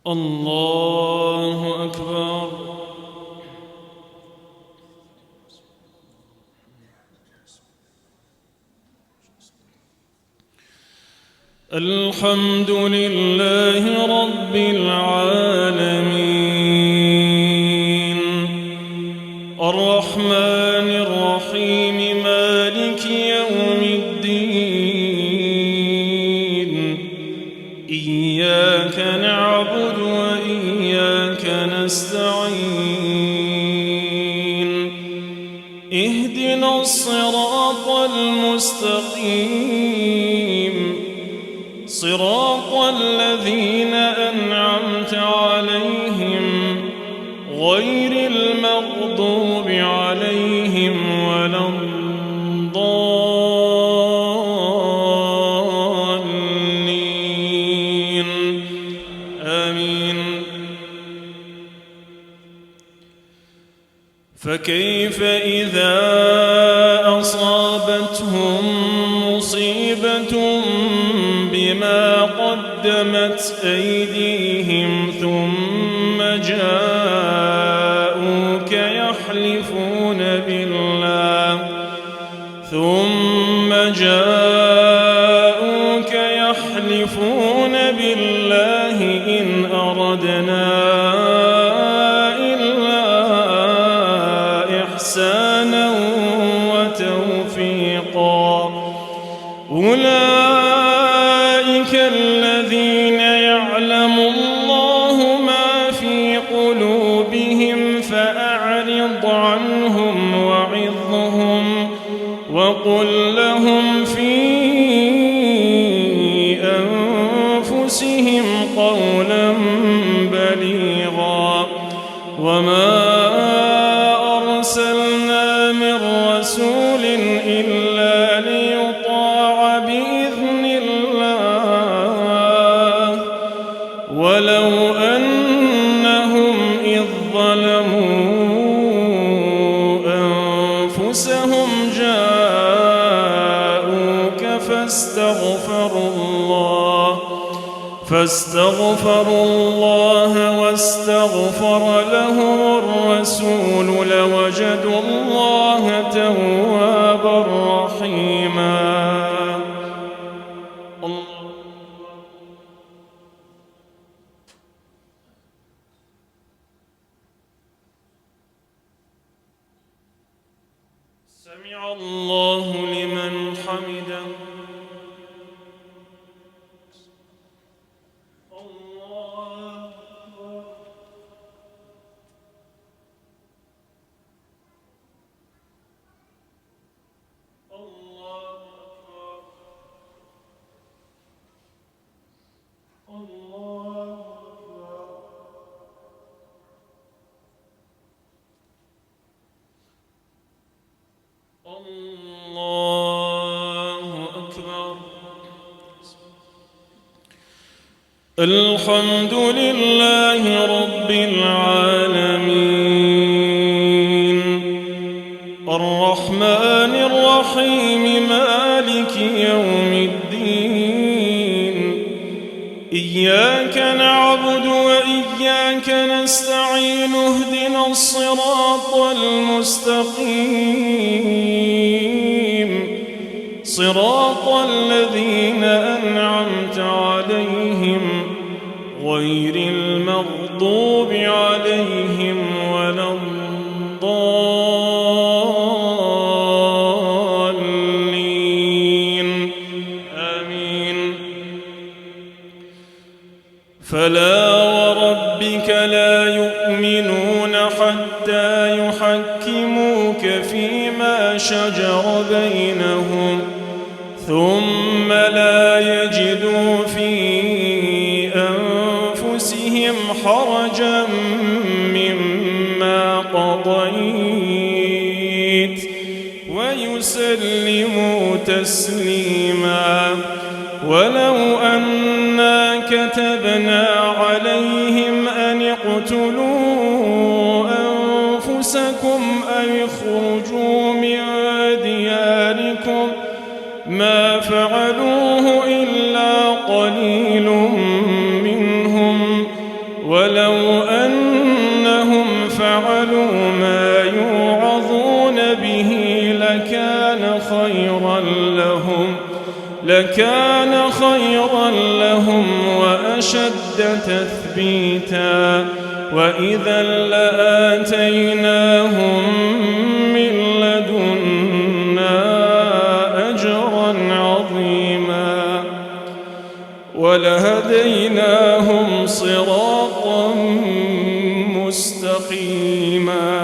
الله أكبر. الحمد لله رب العالمين الرحمن الرحيم مالك يوم الدين إياك نعبد وإياك نستعين اهدنا الصراط المستقيم صراط الذين أنعمت عليهم غير المغضوب عليهم ولا الضالين آمين. فكيف إذا أصابتهم مصيبة بما قدمت أيديهم ثم جاءوك يحلفون بالله إن أردنا إلا إحسانا وتوفيقا أولئك الذين يعلم الله ما في قلوبهم فأعرض عنهم وعظهم وقل لهم في أنفسهم قولا بليغا وما أرسلنا من رسول إلا ليطاع بإذن الله ولو أنهم إذ ظلموا أنفسهم جاءوك فاستغفروا الله واستغفر لهم الرسول لوجدوا الله توابا رحيما. سمع الله لمن حمده. الحمد لله رب العالمين الرحمن الرحيم مالك يوم الدين إياك نعبد وإياك نستعين اهدنا الصراط المستقيم صراط الذين أنعمت عليهم غير المغضوب عليهم ولا الضالين آمين. فلا وربك لا يؤمنون حتى يحكموك فيما شجر بينهم ثم لا يجدوا في أنفسهم حرجا مما قضيت ويسلموا تسليما. ولو أنا كتبنا عليهم أن اقتلوا أنفسكم أو اخرجوا من دياركم ما فعلوا لكان خيرا لهم وأشد تثبيتا وإذا لآتيناهم من لدنا أجرا عظيما ولهديناهم صراطا مستقيما